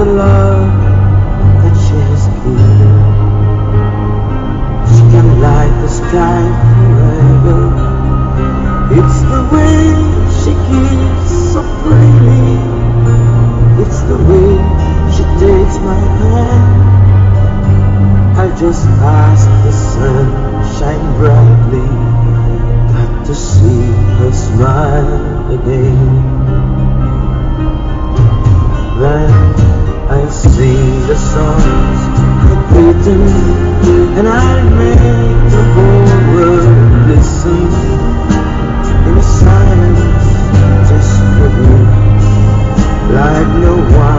the love that she has given. She can light the sky forever. It's the way she gives so freely. It's the way she takes my hand. I just ask the sun shine brightly, got to see her smile again. Then I sing the songs written, and I make the whole world listen in a silence just for you, like no one